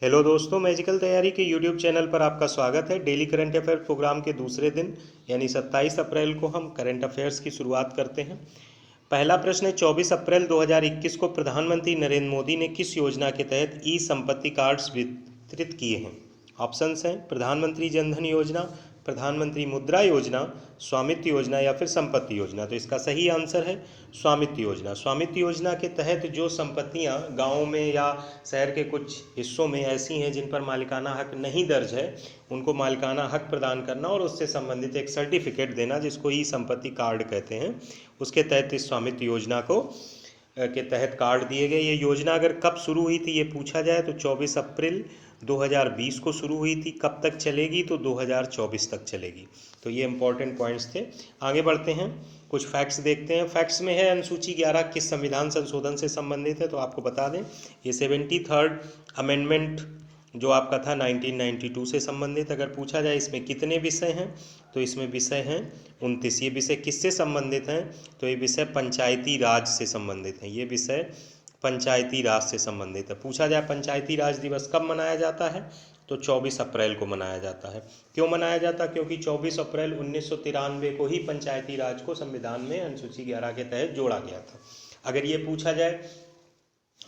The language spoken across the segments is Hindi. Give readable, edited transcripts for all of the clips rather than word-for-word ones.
हेलो दोस्तों, मैजिकल तैयारी के यूट्यूब चैनल पर आपका स्वागत है। डेली करंट अफेयर प्रोग्राम के दूसरे दिन यानी 27 अप्रैल को हम करंट अफेयर्स की शुरुआत करते हैं। पहला प्रश्न है, 24 अप्रैल 2021 को प्रधानमंत्री नरेंद्र मोदी ने किस योजना के तहत ई संपत्ति कार्ड्स वितरित किए हैं? ऑप्शंस हैं प्रधानमंत्री जनधन योजना, प्रधानमंत्री मुद्रा योजना, स्वामित्व योजना या फिर संपत्ति योजना। तो इसका सही आंसर है स्वामित्व योजना। स्वामित्व योजना के तहत जो संपत्तियां गाँव में या शहर के कुछ हिस्सों में ऐसी हैं जिन पर मालिकाना हक नहीं दर्ज है, उनको मालिकाना हक प्रदान करना और उससे संबंधित एक सर्टिफिकेट देना, जिसको ई संपत्ति कार्ड कहते हैं, उसके तहत इस स्वामित्व योजना को के तहत कार्ड दिए गए। ये योजना अगर कब शुरू हुई थी ये पूछा जाए तो 24 अप्रैल 2020 को शुरू हुई थी। कब तक चलेगी? तो 2024 तक चलेगी। तो ये इंपॉर्टेंट पॉइंट्स थे। आगे बढ़ते हैं, कुछ फैक्ट्स देखते हैं। फैक्ट्स में है, अनुसूची 11 किस संविधान संशोधन से संबंधित है? तो आपको बता दें ये 73rd अमेंडमेंट जो आपका था 1992 से संबंधित। अगर पूछा जाए इसमें कितने विषय हैं, तो इसमें विषय हैं 29। ये विषय किससे संबंधित हैं? तो ये विषय पंचायती राज से संबंधित हैं। ये विषय पंचायती राज से संबंधित है। पूछा जाए पंचायती राज दिवस कब मनाया जाता है? तो 24 अप्रैल को मनाया जाता है। क्यों मनाया जाता? क्योंकि 24 अप्रैल 1993 को ही पंचायती राज को संविधान में अनुसूची 11 के तहत जोड़ा गया था। अगर ये पूछा जाए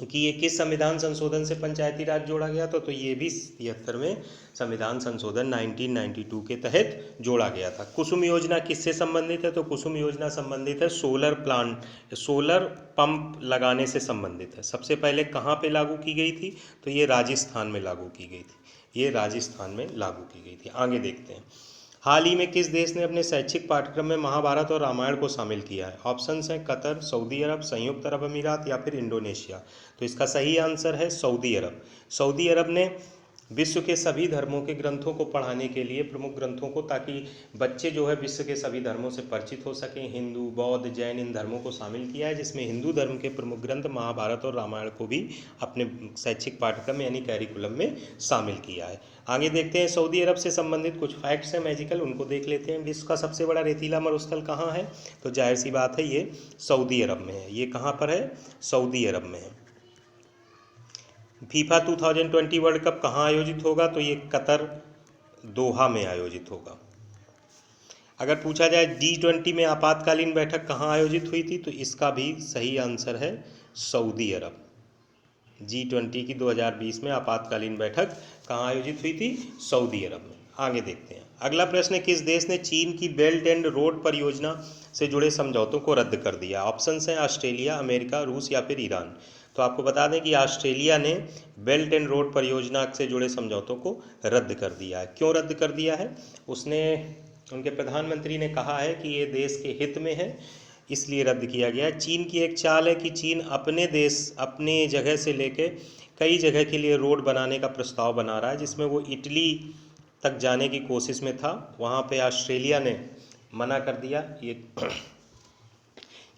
कि ये किस संविधान संशोधन से पंचायती राज जोड़ा गया था, तो ये भी 73वें संविधान संशोधन 1992 के तहत जोड़ा गया था। कुसुम योजना किससे संबंधित है? तो कुसुम योजना संबंधित है सोलर प्लांट, सोलर पंप लगाने से संबंधित है। सबसे पहले कहाँ पे लागू की गई थी? तो ये राजस्थान में लागू की गई थी। ये राजस्थान में लागू की गई थी। आगे देखते हैं, हाल ही में किस देश ने अपने शैक्षिक पाठ्यक्रम में महाभारत और रामायण को शामिल किया है? ऑप्शंस हैं कतर, सऊदी अरब, संयुक्त अरब अमीरात या फिर इंडोनेशिया। तो इसका सही आंसर है सऊदी अरब। सऊदी अरब ने विश्व के सभी धर्मों के ग्रंथों को पढ़ाने के लिए, प्रमुख ग्रंथों को, ताकि बच्चे जो है विश्व के सभी धर्मों से परिचित हो सकें, हिंदू, बौद्ध, जैन, इन धर्मों को शामिल किया है, जिसमें हिंदू धर्म के प्रमुख ग्रंथ महाभारत और रामायण को भी अपने शैक्षिक पाठ्यक्रम यानी कैरिकुलम में शामिल किया है। आगे देखते हैं, सऊदी अरब से संबंधित कुछ फैक्ट्स हैं मैजिकल, उनको देख लेते हैं। विश्व का सबसे बड़ा रेतीला मरुस्थल कहाँ है? तो जाहिर सी बात है ये सऊदी अरब में है। ये कहाँ पर है? सऊदी अरब में है। फीफा 2020 वर्ल्ड कप कहाँ आयोजित होगा? तो ये कतर, दोहा में आयोजित होगा। अगर पूछा जाए G20 में आपातकालीन बैठक कहाँ आयोजित हुई थी? तो इसका भी सही आंसर है सऊदी अरब। G20 की 2020 में आपातकालीन बैठक कहाँ आयोजित हुई थी? सऊदी अरब में। आगे देखते हैं, अगला प्रश्न है, किस देश ने चीन की बेल्ट एंड रोड परियोजना से जुड़े समझौतों को रद्द कर दिया? ऑप्शंस हैं ऑस्ट्रेलिया, अमेरिका, रूस या फिर ईरान। तो आपको बता दें कि ऑस्ट्रेलिया ने बेल्ट एंड रोड परियोजना से जुड़े समझौतों को रद्द कर दिया है। क्यों रद्द कर दिया है? उनके प्रधानमंत्री ने कहा है कि ये देश के हित में है, इसलिए रद्द किया गया है। चीन की एक चाल है कि चीन अपने देश, अपने जगह से लेके कई जगह के लिए रोड बनाने का प्रस्ताव बना रहा है, जिसमें वो इटली तक जाने की कोशिश में था। वहाँ पे ऑस्ट्रेलिया ने मना कर दिया। ये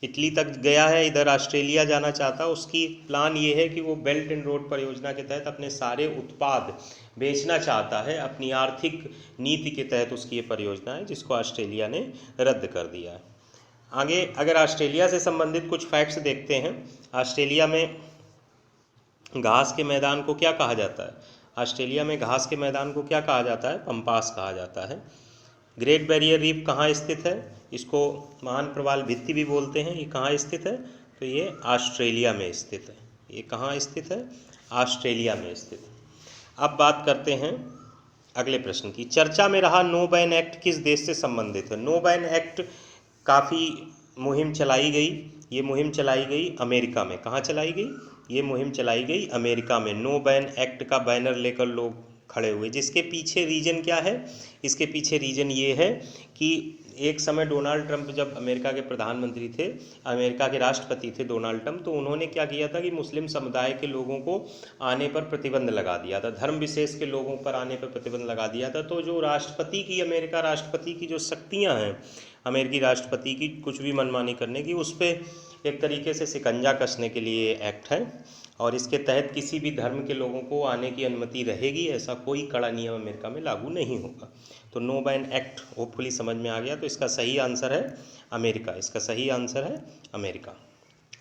इटली तक गया है, इधर ऑस्ट्रेलिया जाना चाहता। उसकी प्लान ये है कि वो बेल्ट एंड रोड परियोजना के तहत अपने सारे उत्पाद बेचना चाहता है। अपनी आर्थिक नीति के तहत उसकी ये परियोजना है, जिसको ऑस्ट्रेलिया ने रद्द कर दिया है। आगे अगर ऑस्ट्रेलिया से संबंधित कुछ फैक्ट्स देखते हैं, ऑस्ट्रेलिया में घास के मैदान को क्या कहा जाता है? ऑस्ट्रेलिया में घास के मैदान को क्या कहा जाता है? पंपास कहा जाता है। ग्रेट बैरियर रीफ कहाँ स्थित है? इसको महान प्रवाल भित्ति भी बोलते हैं। ये कहाँ स्थित है? तो ये ऑस्ट्रेलिया में स्थित है। ये कहाँ स्थित है? ऑस्ट्रेलिया में स्थित है। अब बात करते हैं अगले प्रश्न की। चर्चा में रहा नो बैन एक्ट किस देश से संबंधित है? नो बैन एक्ट काफ़ी मुहिम चलाई गई। ये मुहिम चलाई गई अमेरिका में। कहाँ चलाई गई? ये मुहिम चलाई गई अमेरिका में। नो बैन एक्ट का बैनर लेकर लोग खड़े हुए। जिसके पीछे रीजन क्या है? इसके पीछे रीजन ये है कि एक समय डोनाल्ड ट्रंप जब अमेरिका के प्रधानमंत्री थे, अमेरिका के राष्ट्रपति थे डोनाल्ड ट्रंप, तो उन्होंने क्या किया था कि मुस्लिम समुदाय के लोगों को आने पर प्रतिबंध लगा दिया था, धर्म विशेष के लोगों पर आने पर प्रतिबंध लगा दिया था। तो जो राष्ट्रपति की, अमेरिका राष्ट्रपति की जो शक्तियाँ हैं, अमेरिकी राष्ट्रपति की कुछ भी मनमानी करने की, उस पर एक तरीके से शिकंजा कसने के लिए एक्ट है। और इसके तहत किसी भी धर्म के लोगों को आने की अनुमति रहेगी, ऐसा कोई कड़ा नियम अमेरिका में लागू नहीं होगा। तो नो बैन एक्ट होपफुली समझ में आ गया। तो इसका सही आंसर है अमेरिका। इसका सही आंसर है अमेरिका।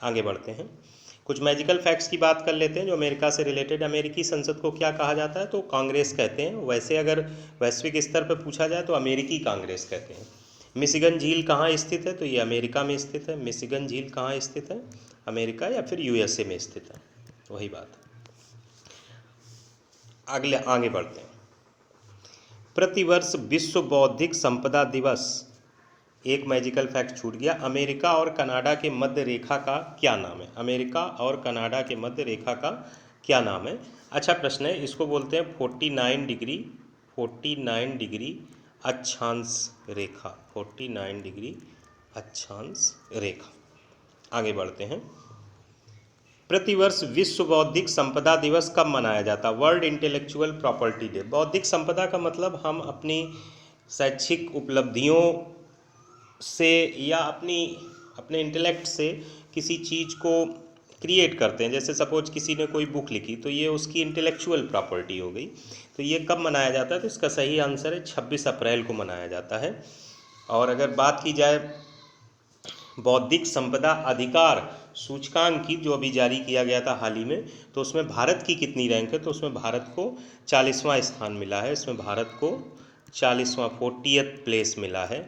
आगे बढ़ते हैं, कुछ मैजिकल फैक्ट्स की बात कर लेते हैं जो अमेरिका से रिलेटेड। अमेरिकी संसद को क्या कहा जाता है? तो कांग्रेस कहते हैं। वैसे अगर वैश्विक स्तर पर पूछा जाए तो अमेरिकी कांग्रेस कहते हैं। मिशिगन झील कहाँ स्थित है? तो ये अमेरिका में स्थित है। मिशिगन झील कहाँ स्थित है? अमेरिका या फिर यूएसए में स्थित है, वही बात। आगे बढ़ते हैं। प्रतिवर्ष विश्व बौद्धिक संपदा दिवस, एक मैजिकल फैक्ट छूट गया। अमेरिका और कनाडा के मध्य रेखा का क्या नाम है? अमेरिका और कनाडा के मध्य रेखा का क्या नाम है? अच्छा प्रश्न है। इसको बोलते हैं 49 डिग्री अक्षांश रेखा। 49 डिग्री अक्षांश रेखा। आगे बढ़ते हैं। प्रतिवर्ष विश्व बौद्धिक संपदा दिवस कब मनाया जाता? World intellectual property day. बौद्धिक संपदा का मतलब हम अपनी शैक्षिक उपलब्धियों से या अपने इंटेलेक्ट से किसी चीज़ को क्रिएट करते हैं। जैसे सपोज किसी ने कोई बुक लिखी तो ये उसकी इंटेलेक्चुअल प्रॉपर्टी हो गई। तो ये कब मनाया जाता है? तो इसका सही आंसर है 26 अप्रैल को मनाया जाता है। और अगर बात की जाए बौद्धिक संपदा अधिकार सूचकांक की, जो अभी जारी किया गया था हाल ही में, तो उसमें भारत की कितनी रैंक है? तो उसमें भारत को 40वां स्थान मिला है। इसमें भारत को 40वां 40th प्लेस मिला है।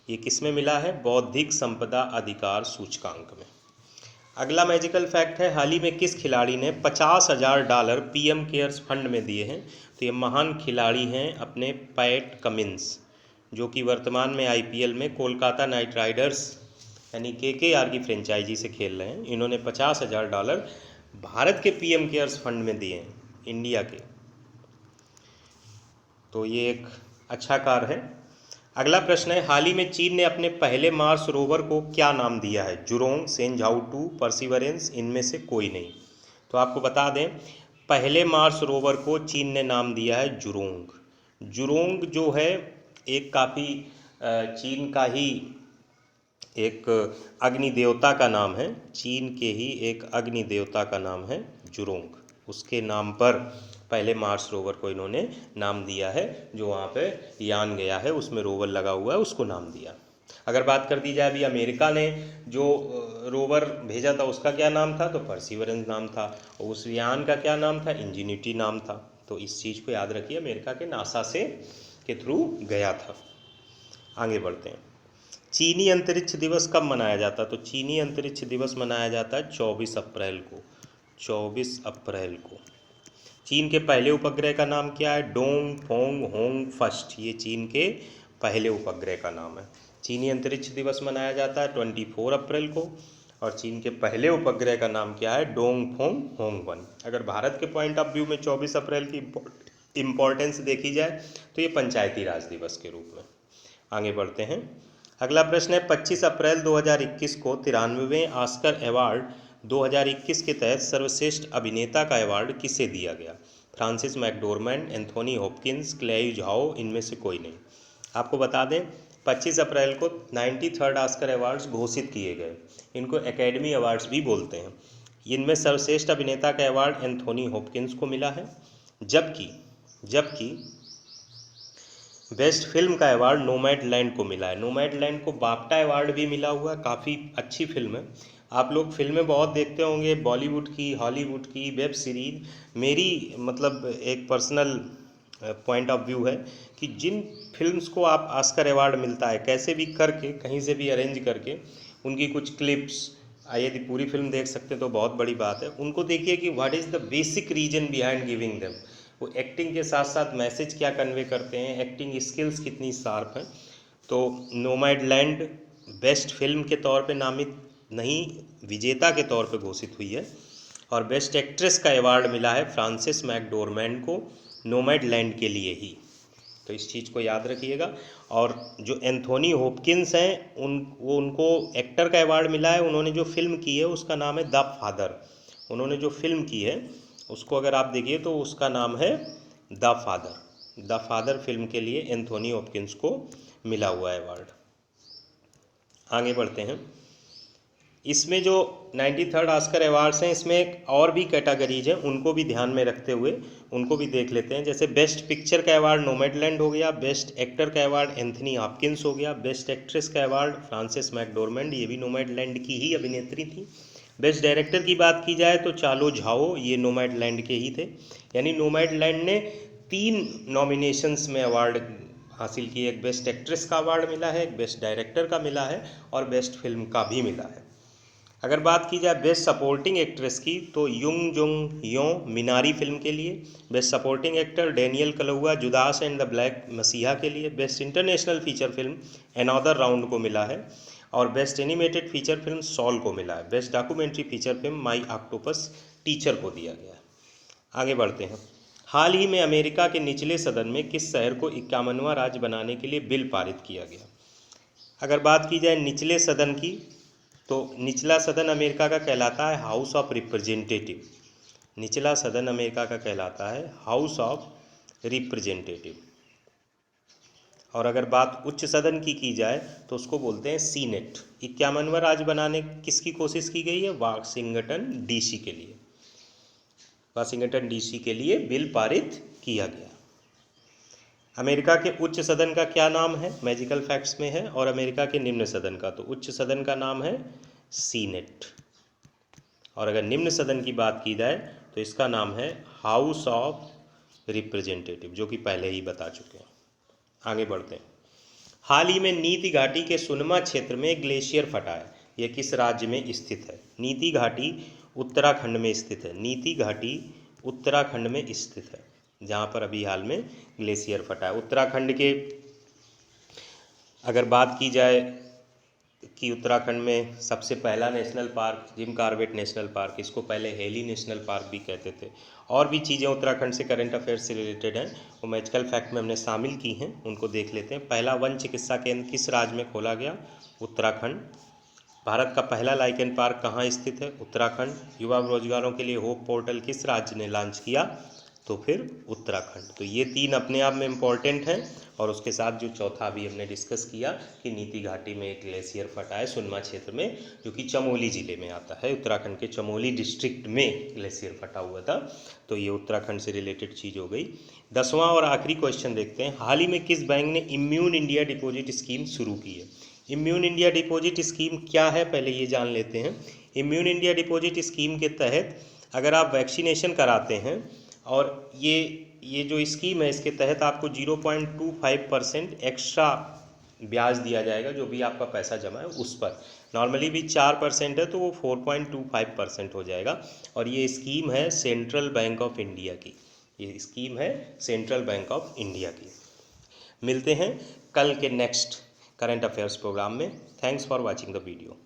ये किस में मिला है? बौद्धिक संपदा अधिकार सूचकांक में। अगला मैजिकल फैक्ट है, हाल ही में किस खिलाड़ी ने $50,000 पीएम केयर्स फंड में दिए हैं? तो ये महान खिलाड़ी हैं अपने पैट कमिंस, जो कि वर्तमान में आईपीएल में कोलकाता नाइट राइडर्स यानी केकेआर की फ्रेंचाइजी से खेल रहे हैं। इन्होंने $50,000 भारत के पीएम केयर्स फंड में दिए हैं, इंडिया के। तो ये एक अच्छा कार्य है। अगला प्रश्न है, हाल ही में चीन ने अपने पहले मार्स रोवर को क्या नाम दिया है? जुरोंग, सेंझाओ 2, परसिवरेंस, इनमें से कोई नहीं। तो आपको बता दें, पहले मार्स रोवर को चीन ने नाम दिया है जुरोंग। जुरोंग जो है एक काफ़ी चीन का ही एक अग्नि देवता का नाम है। चीन के ही एक अग्नि देवता का नाम है जुरोंग। उसके नाम पर पहले मार्स रोवर को इन्होंने नाम दिया है। जो वहाँ पे यान गया है उसमें रोवर लगा हुआ है, उसको नाम दिया। अगर बात कर दी जाए अभी अमेरिका ने जो रोवर भेजा था उसका क्या नाम था? तो परसिवरेंस नाम था। और उस यान का क्या नाम था? इंजीनिटी नाम था। तो इस चीज़ को याद रखिए, अमेरिका के नासा से के थ्रू गया था। आगे बढ़ते हैं। चीनी अंतरिक्ष दिवस कब मनाया जाता? तो चीनी अंतरिक्ष दिवस मनाया जाता है 24 अप्रैल को। 24 अप्रैल को। चीन के पहले उपग्रह का नाम क्या है? Dong Fang Hong first. ये चीन के पहले उपग्रह का नाम है। चीनी अंतरिक्ष दिवस मनाया जाता है 24 अप्रैल को। और चीन के पहले उपग्रह का नाम क्या है? Dong Fang Hong 1। अगर भारत के पॉइंट ऑफ व्यू में 24 अप्रैल की इम्पोर्टेंस देखी जाए तो ये पंचायती राज दिवस के रूप में। आगे बढ़ते हैं। अगला प्रश्न है, 25 अप्रैल 2021 को 93वें ऑस्कर अवार्ड 2021 के तहत सर्वश्रेष्ठ अभिनेता का अवार्ड किसे दिया गया? Frances McDormand, Anthony Hopkins, Chloe Zhao, इनमें से कोई नहीं। आपको बता दें 25 अप्रैल को 93rd ऑस्कर अवार्ड्स घोषित किए गए। इनको एकेडमी अवार्ड्स भी बोलते हैं। इनमें सर्वश्रेष्ठ अभिनेता का अवार्ड एंथोनी हॉपकिंस को मिला है, जबकि बेस्ट फिल्म का अवार्ड नोमैडलैंड को मिला है। नोमैडलैंड को बाफ्टा अवार्ड भी मिला हुआ है। काफ़ी अच्छी फिल्म है। आप लोग फिल्में बहुत देखते होंगे, बॉलीवुड की, हॉलीवुड की, वेब सीरीज। मेरी मतलब एक पर्सनल पॉइंट ऑफ व्यू है कि जिन फिल्म्स को आप ऑस्कर अवार्ड मिलता है, कैसे भी करके, कहीं से भी अरेंज करके, उनकी कुछ क्लिप्स, यदि पूरी फिल्म देख सकते हैं तो बहुत बड़ी बात है। उनको देखिए कि what is the basic reason behind giving them. वो एक्टिंग के साथ साथ मैसेज क्या कन्वे करते हैं, एक्टिंग स्किल्स कितनी शार्प हैं। तो नोमैडलैंड बेस्ट फिल्म के तौर पे नामित नहीं, विजेता के तौर पे घोषित हुई है। और बेस्ट एक्ट्रेस का अवार्ड मिला है फ्रांसिस मैकडोरमैंड को नोमैडलैंड के लिए ही। तो इस चीज़ को याद रखिएगा। और जो एंथोनी हॉपकिंस हैं उनको एक्टर का अवार्ड मिला है। उन्होंने जो फिल्म की है उसका नाम है द फादर। उन्होंने जो फिल्म की है उसको अगर आप देखिए तो उसका नाम है the father. The father film के लिए एंथोनी हॉपकिंस को मिला हुआ है अवार्ड। आगे बढ़ते हैं। इसमें जो 93rd ऑस्कर अवार्ड्स हैं, इसमें एक और भी कैटेगरीज हैं, उनको भी ध्यान में रखते हुए उनको भी देख लेते हैं। जैसे बेस्ट पिक्चर का अवार्ड नोमैडलैंड हो गया, बेस्ट एक्टर का अवार्ड एंथनी हॉपकिंस हो गया, बेस्ट एक्ट्रेस का अवार्ड फ्रांसिस मैकडोरमैंड, ये भी नोमैडलैंड की ही अभिनेत्री थी। बेस्ट डायरेक्टर की बात की जाए तो चालो झाओ, ये नोमैडलैंड के ही थे, यानी नोमैडलैंड ने 3 नॉमिनेशंस में अवार्ड हासिल किए। एक बेस्ट एक्ट्रेस का अवार्ड मिला है, एक बेस्ट डायरेक्टर का मिला है और बेस्ट फिल्म का भी मिला है। अगर बात की जाए बेस्ट सपोर्टिंग एक्ट्रेस की तो Youn Jung Yo Minari film के लिए, best supporting actor Daniel Kaluuya Judas and the Black Messiah के लिए, best international feature film Another Round को मिला है और best animated feature film Soul को मिला है। Best documentary feature film My Octopus Teacher को दिया गया है। आगे बढ़ते हैं। हाल ही में अमेरिका के निचले सदन में किस शहर को 51वां राज्य बनाने के लिए बिल पारित किया गया? अगर बात की जाए निचले सदन की तो निचला सदन अमेरिका का कहलाता है हाउस ऑफ रिप्रेजेंटेटिव। निचला सदन अमेरिका का कहलाता है हाउस ऑफ रिप्रेजेंटेटिव। और अगर बात उच्च सदन की जाए तो उसको बोलते हैं सीनेट। 51वां राज्य बनाने किसकी कोशिश की गई है? वाशिंगटन डीसी के लिए। वाशिंगटन डीसी के लिए बिल पारित किया गया। अमेरिका के उच्च सदन का क्या नाम है? मैजिकल फैक्ट्स में है। और अमेरिका के निम्न सदन का, तो उच्च सदन का नाम है सीनेट। और अगर निम्न सदन की बात की जाए तो इसका नाम है हाउस ऑफ रिप्रेजेंटेटिव, जो कि पहले ही बता चुके हैं। आगे बढ़ते हैं। हाल ही में नीति घाटी के सुनमा क्षेत्र में ग्लेशियर फटा है, यह किस राज्य में स्थित है? नीति घाटी उत्तराखंड में स्थित है। नीति घाटी उत्तराखंड में स्थित है, जहाँ पर अभी हाल में ग्लेशियर फटा है। उत्तराखंड के अगर बात की जाए कि उत्तराखंड में सबसे पहला national park Jim Corbett national park, इसको पहले हेली नेशनल पार्क भी कहते थे। और भी चीज़ें उत्तराखंड से करंट अफेयर्स से रिलेटेड हैं, वो मैजिकल फैक्ट में हमने शामिल की हैं, उनको देख लेते हैं। पहला वन चिकित्सा केंद्र किस राज्य में खोला गया? उत्तराखंड। भारत का पहला लाइकेन पार्क कहाँ स्थित है? उत्तराखंड। युवा रोजगारों के लिए होप पोर्टल किस राज्य ने लॉन्च किया? तो फिर उत्तराखंड। तो ये 3 अपने आप में इम्पॉर्टेंट हैं। और उसके साथ जो चौथा भी हमने डिस्कस किया कि नीति घाटी में एक ग्लेशियर फटा है सुनमा क्षेत्र में, जो कि चमोली ज़िले में आता है। उत्तराखंड के चमोली डिस्ट्रिक्ट में ग्लेशियर फटा हुआ था। तो ये उत्तराखंड से रिलेटेड चीज़ हो गई। 10वां और आखिरी क्वेश्चन देखते हैं। हाल ही में किस बैंक ने इम्यून इंडिया डिपॉजिट स्कीम शुरू की है? इम्यून इंडिया डिपॉजिट स्कीम क्या है, पहले ये जान लेते हैं। इम्यून इंडिया डिपॉजिट स्कीम के तहत अगर आप वैक्सीनेशन कराते हैं और ये जो स्कीम है, इसके तहत आपको 0.25% एक्स्ट्रा ब्याज दिया जाएगा, जो भी आपका पैसा जमा है उस पर। नॉर्मली भी 4% है, तो वो 4.25% हो जाएगा। और ये स्कीम है सेंट्रल बैंक ऑफ इंडिया की। ये स्कीम है सेंट्रल बैंक ऑफ इंडिया की। मिलते हैं कल के नेक्स्ट करंट अफेयर्स प्रोग्राम में। Thanks for watching the video.